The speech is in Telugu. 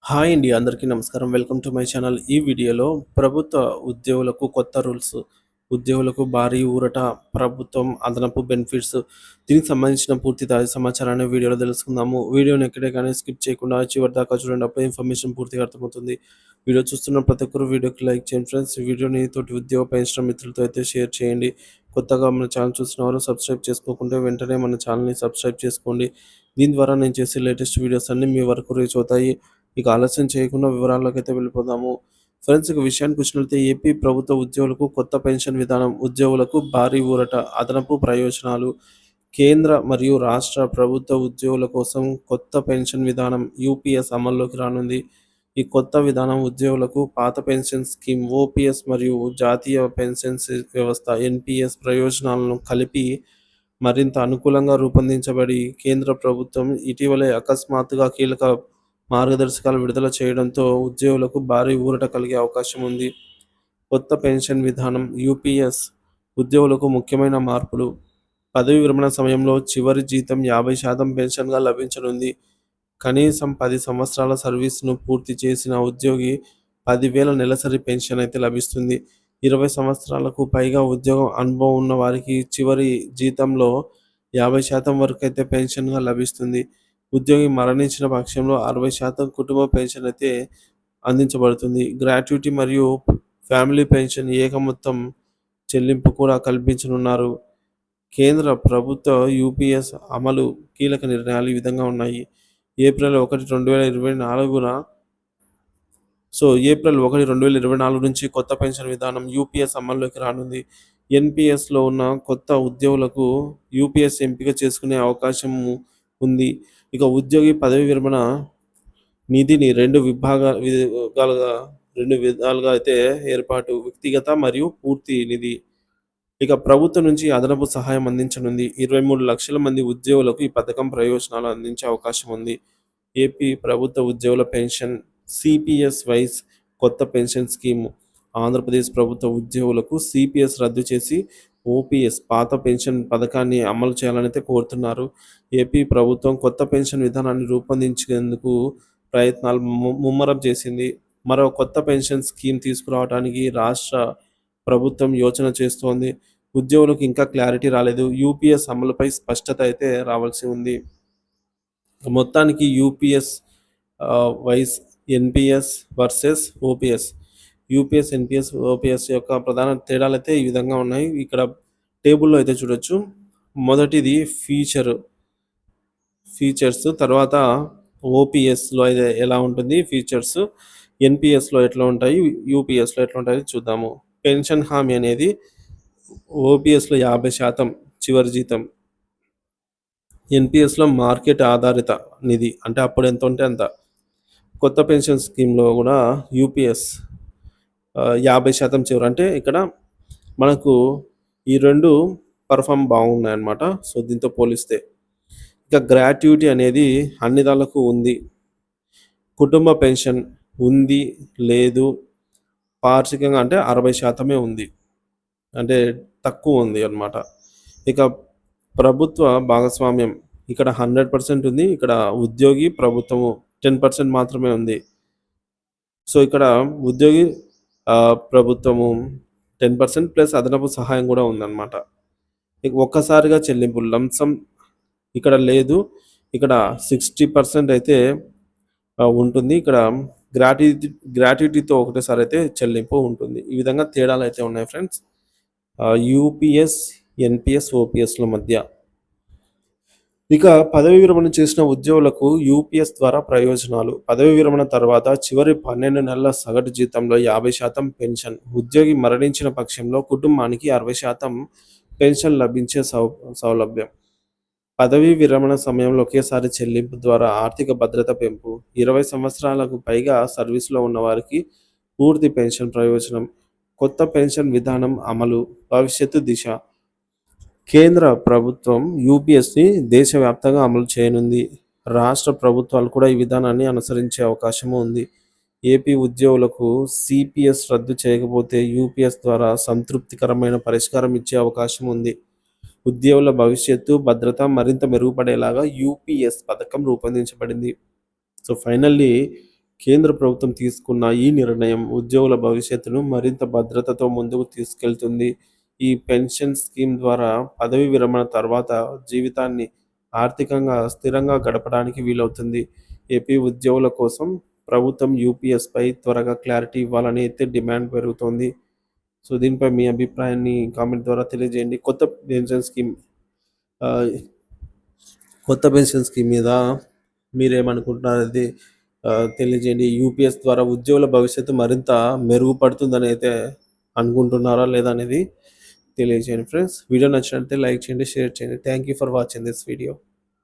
హాయ్ అండి. అందరికీ నమస్కారం. Welcome to my channel. ఈ వీడియోలో ప్రభుత్వ ఉద్యోగులకు కొత్త రూల్స్, ఉద్యోగులకు భారీ ఊరట, ప్రభుత్వం అదనపు బెనిఫిట్స్ దీనికి సంబంధించిన పూర్తి తాజా సమాచారాన్ని వీడియోలో తెలుసుకుందాము. వీడియోని ఎక్కడే కానీ స్కిప్ చేయకుండా చివరి దాకా చూడండి. అప్పుడే ఇన్ఫర్మేషన్ పూర్తిగా అర్థమవుతుంది. వీడియో చూస్తున్న ప్రతి ఒక్కరు వీడియోకి లైక్ చేయండి ఫ్రెండ్స్. ఈ వీడియోని తోటి ఉద్యోగ పెన్షన్ మిత్రులతో అయితే షేర్ చేయండి. కొత్తగా మన ఛానల్ చూస్తున్నవారు సబ్స్క్రైబ్ చేసుకోకుంటే వెంటనే మన ఛానల్‌ని సబ్స్క్రైబ్ చేసుకోండి. దీని ద్వారా నేను చేసే లేటెస్ట్ వీడియోస్ అన్నీ మీ వరకు రీచ్ అవుతాయి. ఇక ఆలస్యం చేయకుండా వివరాల్లోకైతే వెళ్ళిపోదాము. ఫ్రెండ్స్, ఇక విషయానికొచ్చినట్లయితే ఏపీ ప్రభుత్వ ఉద్యోగులకు కొత్త పెన్షన్ విధానం, ఉద్యోగులకు భారీ ఊరట, అదనపు ప్రయోజనాలు. కేంద్ర మరియు రాష్ట్ర ప్రభుత్వ ఉద్యోగుల కోసం కొత్త పెన్షన్ విధానం యూపీఎస్ అమల్లోకి రానుంది. ఈ కొత్త విధానం ఉద్యోగులకు పాత పెన్షన్ స్కీమ్ ఓపీఎస్ మరియు జాతీయ పెన్షన్ వ్యవస్థ ఎన్పీఎస్ ప్రయోజనాలను కలిపి మరింత అనుకూలంగా రూపొందించబడి కేంద్ర ప్రభుత్వం ఇటీవలే అకస్మాత్తుగా కీలక మార్గదర్శకాలు విడుదల చేయడంతో ఉద్యోగులకు భారీ ఊరట కలిగే అవకాశం ఉంది. కొత్త పెన్షన్ విధానం యూపీఎస్ ఉద్యోగులకు ముఖ్యమైన మార్పులు. పదవి విరమణ సమయంలో చివరి జీతం 50% పెన్షన్గా లభించనుంది. కనీసం 10 సంవత్సరాల సర్వీస్ను పూర్తి చేసిన ఉద్యోగి 10,000 నెలసరి పెన్షన్ అయితే లభిస్తుంది. 20 సంవత్సరాలకు పైగా ఉద్యోగం అనుభవం ఉన్న వారికి చివరి జీతంలో 50% వరకు అయితే పెన్షన్గా లభిస్తుంది. ఉద్యోగి మరణించిన పక్షంలో 60% కుటుంబ పెన్షన్ అయితే అందించబడుతుంది. గ్రాట్యుటీ మరియు ఫ్యామిలీ పెన్షన్ ఏక మొత్తం చెల్లింపు కూడా కల్పించనున్నారు. కేంద్ర ప్రభుత్వ యూపీఎస్ అమలు కీలక నిర్ణయాలు ఈ విధంగా ఉన్నాయి. ఏప్రిల్ 1, 2024 ఏప్రిల్ 1, 2024 నుంచి కొత్త పెన్షన్ విధానం యూపీఎస్ అమల్లోకి రానుంది. ఎన్‌పీఎస్‌లో ఉన్న కొత్త ఉద్యోగులకు యూపీఎస్ ఎంపిక చేసుకునే అవకాశం ఉంది. ఇక ఉద్యోగి పదవీ విరమణ నిధిని 2 విధాలుగా అయితే ఏర్పాటు. వ్యక్తిగత మరియు పూర్తి నిధి. ఇక ప్రభుత్వం నుంచి అదనపు సహాయం అందించనుంది. 23 లక్షల మంది ఉద్యోగులకు ఈ పథకం ప్రయోజనాలు అందించే అవకాశం ఉంది. ఏపీ ప్రభుత్వ ఉద్యోగుల పెన్షన్ సిపిఎస్ వైస్ కొత్త పెన్షన్ స్కీము. ఆంధ్రప్రదేశ్ ప్రభుత్వ ఉద్యోగులకు సిపిఎస్ రద్దు చేసి ఓపీఎస్ పాత పెన్షన్ పథకాన్ని అమలు చేయాలని అయితే కోరుతున్నారు. ఏపీ ప్రభుత్వం కొత్త పెన్షన్ విధానాన్ని రూపొందించేందుకు ప్రయత్నాలు ముమ్మరం చేసింది. మరో కొత్త పెన్షన్ స్కీమ్ తీసుకురావడానికి రాష్ట్ర ప్రభుత్వం యోచన చేస్తోంది. ఉద్యోగులకు ఇంకా క్లారిటీ రాలేదు. యూపీఎస్ అమలుపై స్పష్టత అయితే రావాల్సి ఉంది. మొత్తానికి యూపీఎస్ వైస్ NPS versus OPS. UPS, NPS, OPS యొక్క ప్రధాన తేడాలైతే ఈ విధంగా ఉన్నాయి. ఇక్కడ టేబుల్‌లో అయితే చూడొచ్చు. మొదటిది ఫీచర్స్, తర్వాత ఓపీఎస్‌లో అయితే ఎలా ఉంటుంది ఫీచర్స్, ఎన్‌పీఎస్‌లో ఎట్లా ఉంటాయి, యూపీఎస్‌లో ఎట్లా ఉంటాయి చూద్దాము. పెన్షన్ హామీ అనేది ఓపీఎస్‌లో 50% చివరి జీతం. ఎన్‌పీఎస్‌లో మార్కెట్ ఆధారిత నిధి. అంటే అప్పుడు ఎంత ఉంటే అంత. కొత్త పెన్షన్ స్కీమ్‌లో గూడా యూపీఎస్ 50% చివర. అంటే ఇక్కడ మనకు ఈ 2 పెర్ఫార్మ్ బాగున్నాయన్నమాట. దీంతో పోలిస్తే. ఇక గ్రాట్యుటీ అనేది అన్ని దాన్లకు ఉంది. కుటుంబ పెన్షన్ ఉంది, లేదు, పాక్షికంగా అంటే 60% ఉంది. అంటే తక్కువ ఉంది అన్నమాట. ఇక ప్రభుత్వ భాగస్వామ్యం ఇక్కడ 100% ఉంది. ఇక్కడ ఉద్యోగి, ప్రభుత్వము 10% మాత్రమే ఉంది. ఇక్కడ ఉద్యోగి, ప్రభుత్వము 10% ప్లస్ అదనపు సహాయం గూడా ఉందన్నమాట. ఇక ఒక్కసారిగా చెల్లింపులు లంసమ్ ఇక్కడ లేదు. ఇక్కడ 60% అయితే ఉంటుంది. ఇక్కడ గ్రాట్యుటీతో ఒకటేసారి అయితే చెల్లింపు ఉంటుంది. ఈ విధంగా తేడాలైతే ఉన్నాయి ఫ్రెండ్స్. యూపీఎస్, ఎన్‌పీఎస్, ఓపీఎస్‌ల మధ్య. ఇక పదవీ విరమణ చేసిన ఉద్యోగులకు యూపీఎస్ ద్వారా ప్రయోజనాలు. పదవీ విరమణ తర్వాత చివరి 12 నెలల సగటు జీతంలో 50% పెన్షన్. ఉద్యోగి మరణించిన పక్షంలో కుటుంబానికి 60% పెన్షన్ లభించే సౌలభ్యం. పదవీ విరమణ సమయంలో ఒకేసారి చెల్లింపు ద్వారా ఆర్థిక భద్రత పెంపు. 20 సంవత్సరాలకు పైగా సర్వీస్‌లో ఉన్నవారికి పూర్తి పెన్షన్ ప్రయోజనం. కొత్త పెన్షన్ విధానం అమలు. భవిష్యత్తు దిశ. కేంద్ర ప్రభుత్వం యూపీఎస్‌ని దేశవ్యాప్తంగా అమలు చేయనుంది. రాష్ట్ర ప్రభుత్వాలు కూడా ఈ విధానాన్ని అనుసరించే అవకాశం ఉంది. ఏపీ ఉద్యోగులకు సిపిఎస్ రద్దు చేయకపోతే యూపీఎస్ ద్వారా సంతృప్తికరమైన పరిష్కారం ఇచ్చే అవకాశం ఉంది. ఉద్యోగుల భవిష్యత్తు భద్రత మరింత మెరుగుపడేలాగా యూపీఎస్ పథకం రూపొందించబడింది. ఫైనల్లీ కేంద్ర ప్రభుత్వం తీసుకున్న ఈ నిర్ణయం ఉద్యోగుల భవిష్యత్తును మరింత భద్రతతో ముందుకు తీసుకెళ్తుంది. ఈ పెన్షన్ స్కీమ్ ద్వారా పదవీ విరమణ తర్వాత జీవితాన్ని ఆర్థికంగా స్థిరంగా గడపడానికి వీలవుతుంది. ఏపీ ఉద్యోగుల కోసం ప్రభుత్వం యూపీఎస్‌పై త్వరగా క్లారిటీ ఇవ్వాలని అయితే డిమాండ్ పెరుగుతోంది. సో, దీనిపై మీ అభిప్రాయాన్ని కామెంట్ ద్వారా తెలియజేయండి. ఆహ్, కొత్త పెన్షన్ స్కీమ్ మీద మీరేమనుకుంటున్నారనేది తెలియజేయండి. యూపీఎస్ ద్వారా ఉద్యోగుల భవిష్యత్తు మరింత మెరుగుపడుతుందని అయితే అనుకుంటున్నారా? లేదా అనేది తెలియజేయండి ఫ్రెండ్స్. వీడియో నచ్చినట్లయితే లైక్ చేయండి, షేర్ చేయండి. Thank you for watching this video.